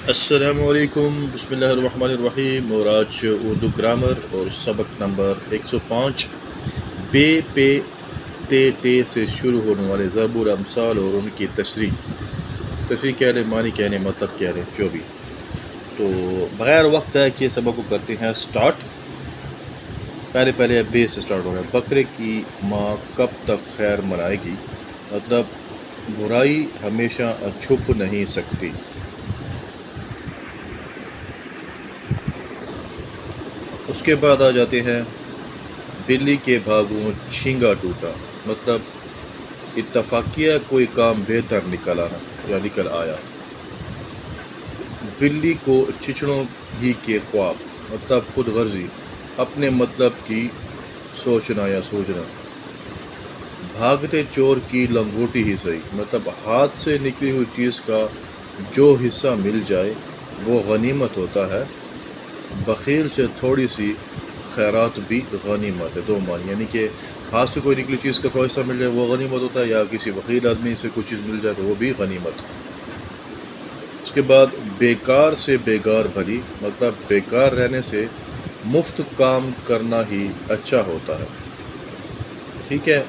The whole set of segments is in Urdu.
السلام علیکم، بسم اللہ الرحمن الرحیم۔ اور آج اردو گرامر اور سبق نمبر 105 بے پے تے ٹے سے شروع ہونے والے ضرب الامثال اور ان کی تشریح کہہ لیں، معنی کہہ لیں، مطلب کہہ لیں، جو بھی۔ تو بغیر وقت ہے کہ سبق کو کرتے ہیں سٹارٹ۔ پہلے بے سے سٹارٹ ہو رہا ہے۔ بکرے کی ماں کب تک خیر منائے گی؟ مطلب برائی ہمیشہ چھپ نہیں سکتی۔ اس کے بعد آ جاتے ہیں بلی کے بھاگوں چھینگا ٹوٹا، مطلب اتفاقیہ کوئی کام بہتر نکل آیا۔ بلی کو چچڑوں ہی کے خواب، مطلب خود غرضی، اپنے مطلب کی سوچنا۔ بھاگتے چور کی لنگوٹی ہی صحیح، مطلب ہاتھ سے نکلی ہوئی چیز کا جو حصہ مل جائے وہ غنیمت ہوتا ہے۔ بخیل سے تھوڑی سی خیرات بھی غنیمت ہے۔ دو معنی، یعنی کہ ہاتھ سے کوئی نکلی چیز کا تھوڑا حصہ مل جائے وہ غنیمت ہوتا ہے، یا کسی بخیل آدمی سے کچھ چیز مل جائے تو وہ بھی غنیمت۔ اس کے بعد بیکار سے بیگار بھلی، مطلب بیکار رہنے سے مفت کام کرنا ہی اچھا ہوتا ہے۔ ٹھیک ہے۔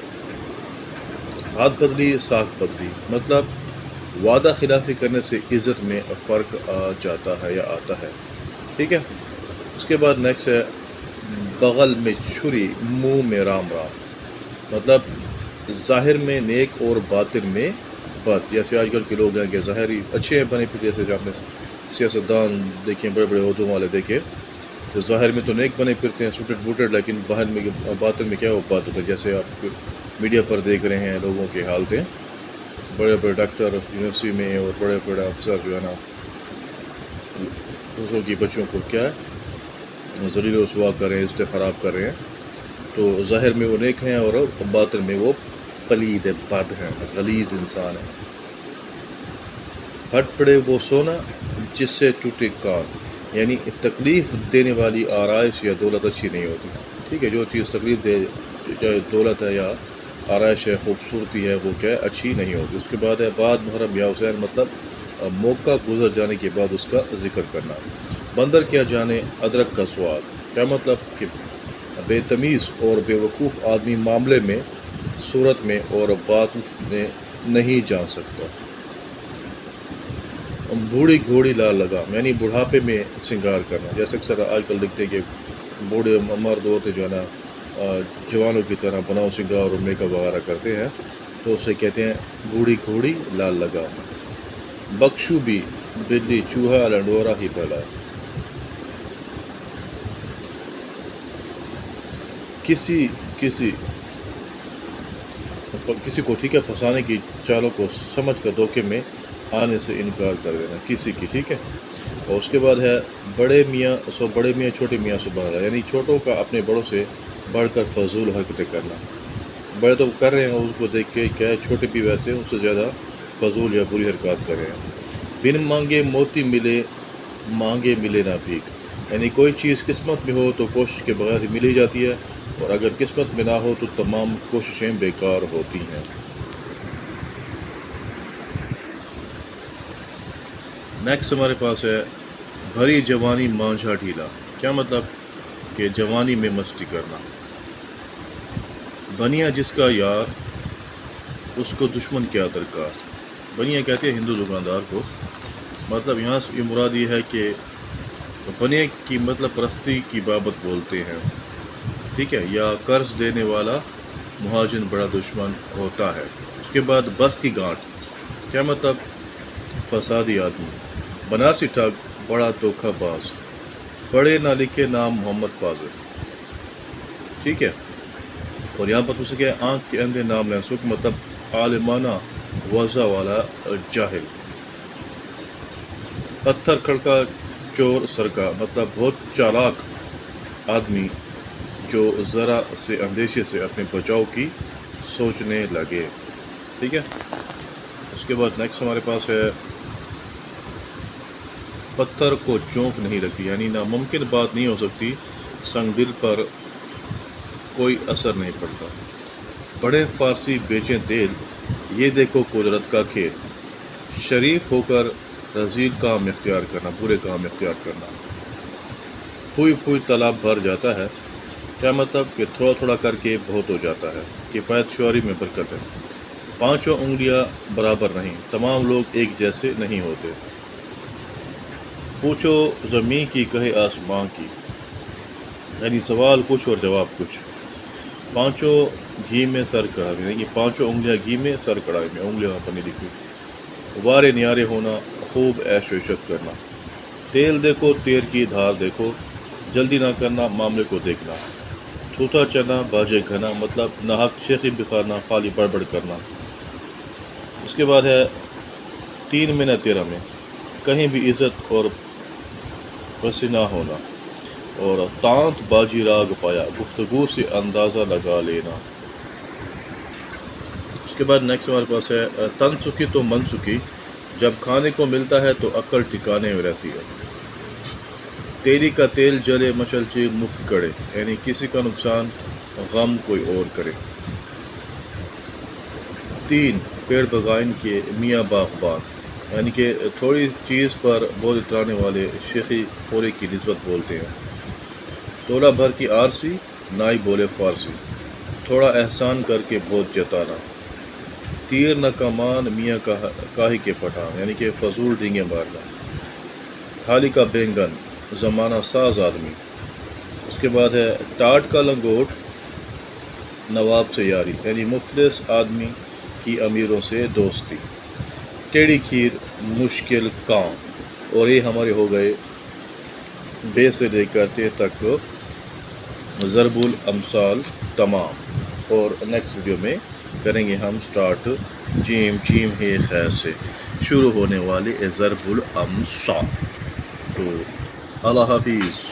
ہاتھ بدلی ساکھ بدلی، مطلب وعدہ خلافی کرنے سے عزت میں فرق آ جاتا ہے یا آتا ہے۔ ٹھیک ہے۔ اس کے بعد نیکسٹ ہے بغل میں چھری منہ میں رام رام، مطلب ظاہر میں نیک اور باطن میں بد۔ جیسے آج کل کے لوگ ہیں کہ ظاہری اچھے ہیں بنے پھر، جیسے آپ نے سیاستدان دیکھیں، بڑے بڑے عہدوں والے دیکھیں، تو ظاہر میں تو نیک بنے پھرتے ہیں، سوٹڈ بوٹڈ، لیکن باطن میں کیا وہ بد ہوتا ہے۔ جیسے آپ میڈیا پر دیکھ رہے ہیں لوگوں کے حالتیں، بڑے بڑے ڈاکٹر یونیورسٹی میں اور بڑے بڑے افسر جو ہے نا دوسروں کی بچوں کو کیا ہے ذلیل و رسوا کر رہے ہیں، عزتیں خراب کر رہے ہیں۔ تو ظاہر میں وہ نیک ہیں اور باطن میں وہ پلید بد ہیں، غلیظ انسان ہیں۔ ہٹ پڑے وہ سونا جس سے ٹوٹے کان، یعنی تکلیف دینے والی آرائش یا دولت اچھی نہیں ہوتی۔ ٹھیک ہے۔ جو چیز تکلیف دے، چاہے دولت ہے یا آرائش ہے، خوبصورتی ہے، وہ کیا ہے اچھی نہیں ہوتی۔ اس کے بعد ہے بعد محرم یا حسین، مطلب موقع گزر جانے کے بعد اس کا ذکر کرنا۔ بندر کیا جانے ادرک کا سواد، کیا مطلب کہ بے تمیز اور بے وقوف آدمی معاملے میں، صورت میں اور بات میں نہیں جان سکتا۔ بوڑھی گھوڑی لال لگام، یعنی بڑھاپے میں سنگار کرنا۔ جیسے اکثر آج کل دیکھتے ہیں کہ بوڑھے مرد ہوتے جو ہے نا جوانوں کی طرح بناؤ سنگار اور میک اپ وغیرہ کرتے ہیں، تو اسے کہتے ہیں بوڑھی گھوڑی لال لگام۔ بخشو بھی بلی چوہا لنڈورا ہی بھلا، کسی کو ٹھیک ہے پھنسانے کی چالوں کو سمجھ کر دھوکے میں آنے سے انکار کر دینا کسی کی۔ ٹھیک ہے۔ اور اس کے بعد ہے بڑے میاں چھوٹے میاں سبحان اللہ، یعنی چھوٹوں کا اپنے بڑوں سے بڑھ کر فضول حرکتیں کرنا۔ بڑے تو کر رہے ہیں اس کو دیکھ کے کیا ہے، چھوٹے بھی ویسے اس سے زیادہ فضول یا بری حرکات کر رہے ہیں۔ بن مانگے موتی ملے، مانگے ملے نہ بھیک، یعنی کوئی چیز قسمت میں ہو تو کوشش کے بغیر ہی مل ہی جاتی ہے، اور اگر قسمت میں نہ ہو تو تمام کوششیں بیکار ہوتی ہیں۔ نیکسٹ ہمارے پاس ہے بھری جوانی مانجھا ڈھیلا، کیا مطلب کہ جوانی میں مستی کرنا۔ بنیا جس کا یار اس کو دشمن کیا درکار، بنیا کہتے ہیں ہندو دکاندار کو، مطلب یہاں سے یہ مراد یہ ہے کہ بنے کی مطلب پرستی کی بابت بولتے ہیں۔ ٹھیک ہے۔ یا قرض دینے والا مہاجن بڑا دشمن ہوتا ہے۔ اس کے بعد بس کی گانٹھ، کیا مطلب فسادی آدمی۔ بنارسی ٹھگ بڑا دھوکہ باز، پڑھے نہ لکھے نام محمد فاضل۔ ٹھیک ہے۔ اور یہاں پر اسے کیا آنکھ کے اندھے نام لیں سکھ، مطلب عالمانہ وضع والا جاہل۔ پتھر کھڑکا چور سرکا، مطلب بہت چالاک آدمی جو ذرا سے اندیشے سے اپنے بچاؤ کی سوچنے لگے۔ ٹھیک ہے۔ اس کے بعد نیکسٹ ہمارے پاس ہے پتھر کو چونک نہیں لگتی، یعنی ناممکن بات نہیں ہو سکتی، سنگ دل پر کوئی اثر نہیں پڑتا۔ بڑے فارسی بیچیں تیل، یہ دیکھو قدرت کا کھیل۔ شریف ہو کر رذیل کام اختیار کرنا، برے کام اختیار کرنا۔ پھوئی پھوئی تالاب بھر جاتا ہے، کیا مطلب کہ تھوڑا تھوڑا کر کے بہت ہو جاتا ہے، کفایت شعاری میں برکت ہے۔ پانچوں انگلیاں برابر نہیں، تمام لوگ ایک جیسے نہیں ہوتے۔ پوچھو زمین کی کہے آسمان کی، یعنی سوال کچھ اور جواب کچھ۔ پانچوں گھی میں سر کڑھائی، یعنی پانچوں انگلیاں گھی میں سر کڑھائی میں، انگلیاں پر نہیں لکھی۔ وارے نیارے ہونا، خوب عیش و عشرت کرنا۔ تیل دیکھو تیر کی دھار دیکھو، جلدی نہ کرنا معاملے کو دیکھنا۔ چھوٹا چنا باجے گھنا، مطلب ناحق شیخی بکھارنا، خالی بڑبڑ کرنا۔ اس کے بعد ہے 3 میں نہ 13 میں، کہیں بھی عزت اور وسیع نہ ہونا، اور تانت باجی راگ پایا، گفتگو سے اندازہ لگا لینا۔ اس کے بعد نیکسٹ ہمارے پاس ہے تن سکی تو من سکی، جب کھانے کو ملتا ہے تو عقل ٹھکانے میں رہتی ہے۔ تیری کا تیل جلے مچل چیل مفت کڑے، یعنی کسی کا نقصان غم کوئی اور کرے۔ 3 پیڑ بغائن کے میاں باغبان، یعنی کہ تھوڑی چیز پر بہت اترانے والے شیخی خوری کی نسبت بولتے ہیں۔ تولہ بھر کی آرسی، نائی بولے فارسی، تھوڑا احسان کر کے بہت جتانا۔ تیر نہ کمان میاں کاہی کے پٹھان، یعنی کہ فضول ڈینگے مارنا۔ تھالی کا بینگن، زمانہ ساز آدمی۔ اس کے بعد ہے ٹاٹ کا لنگوٹ، نواب سے یاری، یعنی مفلس آدمی کی امیروں سے دوستی۔ ٹیڑھی کھیر، مشکل کام۔ اور یہ ہمارے ہو گئے بے سے لے کر تے تک ضرب الامثال تمام، اور نیکسٹ ویڈیو میں کریں گے ہم سٹارٹ جیم جیم ہے خیر سے شروع ہونے والے ضرب الامثال۔ تو اللہ حافظ۔